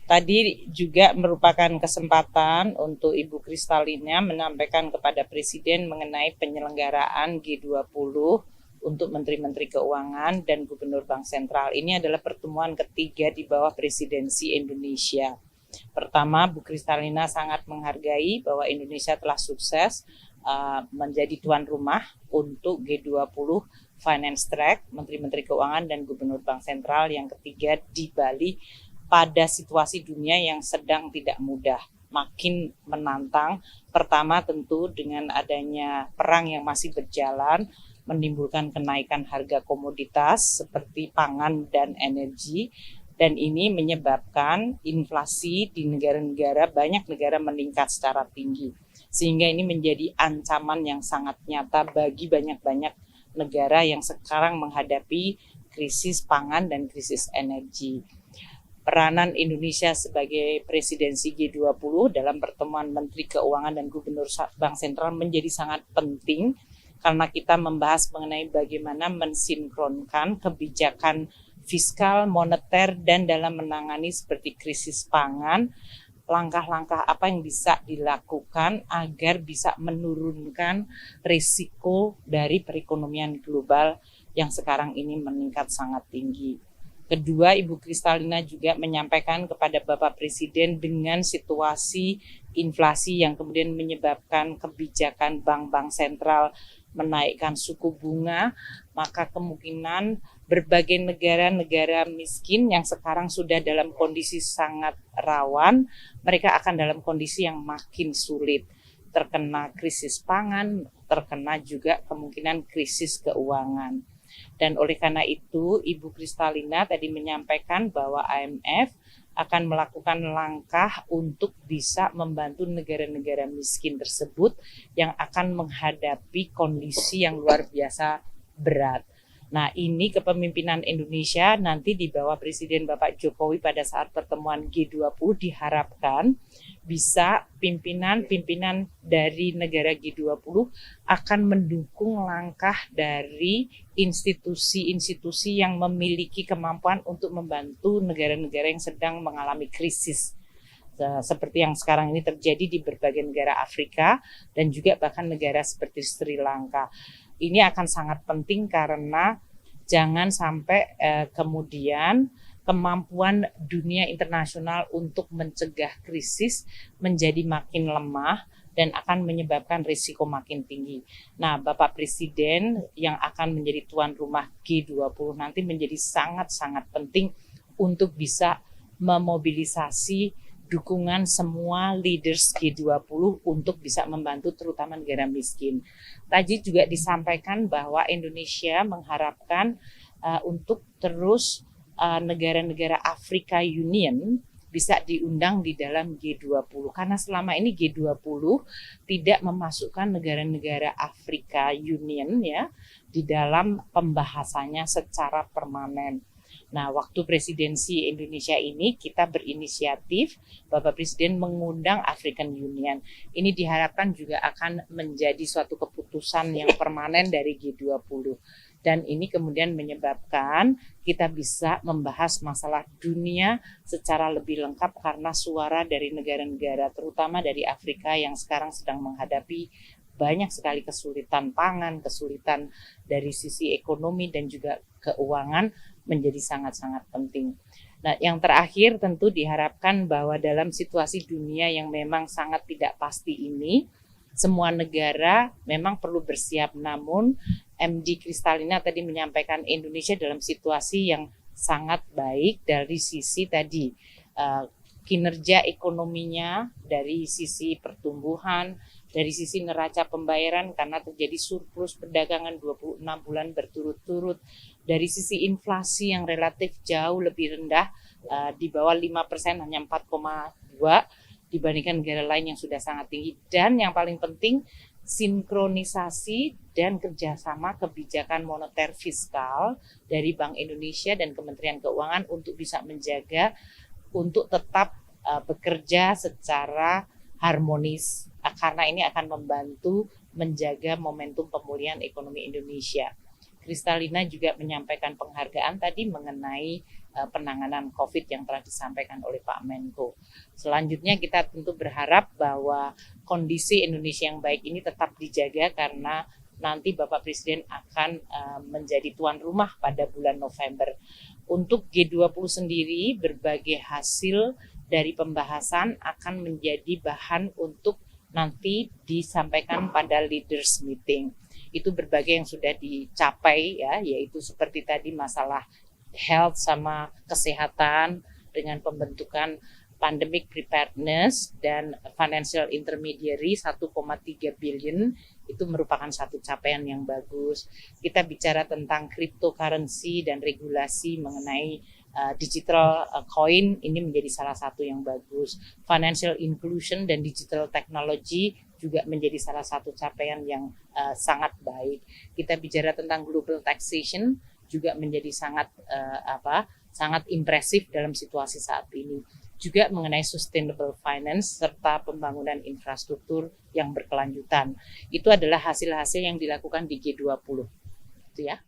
Tadi juga merupakan kesempatan untuk Ibu Kristalina menyampaikan kepada Presiden mengenai penyelenggaraan G20 untuk Menteri-Menteri Keuangan dan Gubernur Bank Sentral. Ini adalah pertemuan ketiga di bawah presidensi Indonesia. Pertama, Bu Kristalina sangat menghargai bahwa Indonesia telah sukses menjadi tuan rumah untuk G20 Finance Track, Menteri-Menteri Keuangan dan Gubernur Bank Sentral. Yang ketiga di Bali, pada situasi dunia yang sedang tidak mudah, makin menantang. Pertama tentu dengan adanya perang yang masih berjalan, menimbulkan kenaikan harga komoditas seperti pangan dan energi, dan ini menyebabkan inflasi di negara-negara, banyak negara meningkat secara tinggi. Sehingga ini menjadi ancaman yang sangat nyata bagi banyak-banyak negara yang sekarang menghadapi krisis pangan dan krisis energi. Peranan Indonesia sebagai presidensi G20 dalam pertemuan Menteri Keuangan dan Gubernur Bank Sentral menjadi sangat penting karena kita membahas mengenai bagaimana mensinkronkan kebijakan fiskal, moneter, dan dalam menangani seperti krisis pangan, langkah-langkah apa yang bisa dilakukan agar bisa menurunkan risiko dari perekonomian global yang sekarang ini meningkat sangat tinggi. Kedua, Ibu Kristalina juga menyampaikan kepada Bapak Presiden dengan situasi inflasi yang kemudian menyebabkan kebijakan bank-bank sentral menaikkan suku bunga, maka kemungkinan berbagai negara-negara miskin yang sekarang sudah dalam kondisi sangat rawan, mereka akan dalam kondisi yang makin sulit, terkena krisis pangan, terkena juga kemungkinan krisis keuangan. Dan oleh karena itu, Ibu Kristalina tadi menyampaikan bahwa IMF akan melakukan langkah untuk bisa membantu negara-negara miskin tersebut yang akan menghadapi kondisi yang luar biasa berat. Nah, ini kepemimpinan Indonesia nanti di bawah Presiden Bapak Jokowi pada saat pertemuan G20 diharapkan bisa pimpinan-pimpinan dari negara G20 akan mendukung langkah dari institusi-institusi yang memiliki kemampuan untuk membantu negara-negara yang sedang mengalami krisis. Seperti yang sekarang ini terjadi di berbagai negara Afrika dan juga bahkan negara seperti Sri Lanka. Ini akan sangat penting karena jangan sampai kemudian kemampuan dunia internasional untuk mencegah krisis menjadi makin lemah dan akan menyebabkan risiko makin tinggi. Nah, Bapak Presiden yang akan menjadi tuan rumah G20 nanti menjadi sangat-sangat penting untuk bisa memobilisasi dukungan semua leaders G20 untuk bisa membantu terutama negara miskin. Tadi juga disampaikan bahwa Indonesia mengharapkan untuk terus negara-negara Afrika Union bisa diundang di dalam G20 karena selama ini G20 tidak memasukkan negara-negara Afrika Union ya di dalam pembahasannya secara permanen. Nah, waktu presidensi Indonesia ini kita berinisiatif, Bapak Presiden mengundang African Union. Ini diharapkan juga akan menjadi suatu keputusan yang permanen dari G20. Dan ini kemudian menyebabkan kita bisa membahas masalah dunia secara lebih lengkap karena suara dari negara-negara, terutama dari Afrika yang sekarang sedang menghadapi banyak sekali kesulitan pangan, kesulitan dari sisi ekonomi dan juga keuangan menjadi sangat-sangat penting. Nah, yang terakhir tentu diharapkan bahwa dalam situasi dunia yang memang sangat tidak pasti ini, semua negara memang perlu bersiap. Namun, MD Kristalina tadi menyampaikan Indonesia dalam situasi yang sangat baik dari sisi tadi kinerja ekonominya, dari sisi pertumbuhan, dari sisi neraca pembayaran karena terjadi surplus perdagangan 26 bulan berturut-turut, dari sisi inflasi yang relatif jauh lebih rendah, di bawah 5%, hanya 4,2 dibandingkan negara lain yang sudah sangat tinggi, dan yang paling penting sinkronisasi dan kerjasama kebijakan moneter fiskal dari Bank Indonesia dan Kementerian Keuangan untuk bisa menjaga untuk tetap bekerja secara harmonis karena ini akan membantu menjaga momentum pemulihan ekonomi Indonesia. Kristalina juga menyampaikan penghargaan tadi mengenai penanganan COVID yang telah disampaikan oleh Pak Menko. Selanjutnya kita tentu berharap bahwa kondisi Indonesia yang baik ini tetap dijaga karena nanti Bapak Presiden akan menjadi tuan rumah pada bulan November. Untuk G20 sendiri, berbagai hasil dari pembahasan akan menjadi bahan untuk nanti disampaikan pada leaders meeting. Itu berbagai yang sudah dicapai ya, yaitu seperti tadi masalah health sama kesehatan dengan pembentukan pandemic preparedness dan financial intermediary 1,3 billion itu merupakan satu capaian yang bagus. Kita bicara tentang cryptocurrency dan regulasi mengenai digital coin ini menjadi salah satu yang bagus. Financial inclusion dan digital technology juga menjadi salah satu capaian yang sangat baik. Kita bicara tentang global taxation juga menjadi sangat impresif dalam situasi saat ini. Juga mengenai sustainable finance serta pembangunan infrastruktur yang berkelanjutan. Itu adalah hasil-hasil yang dilakukan di G20. Itu ya.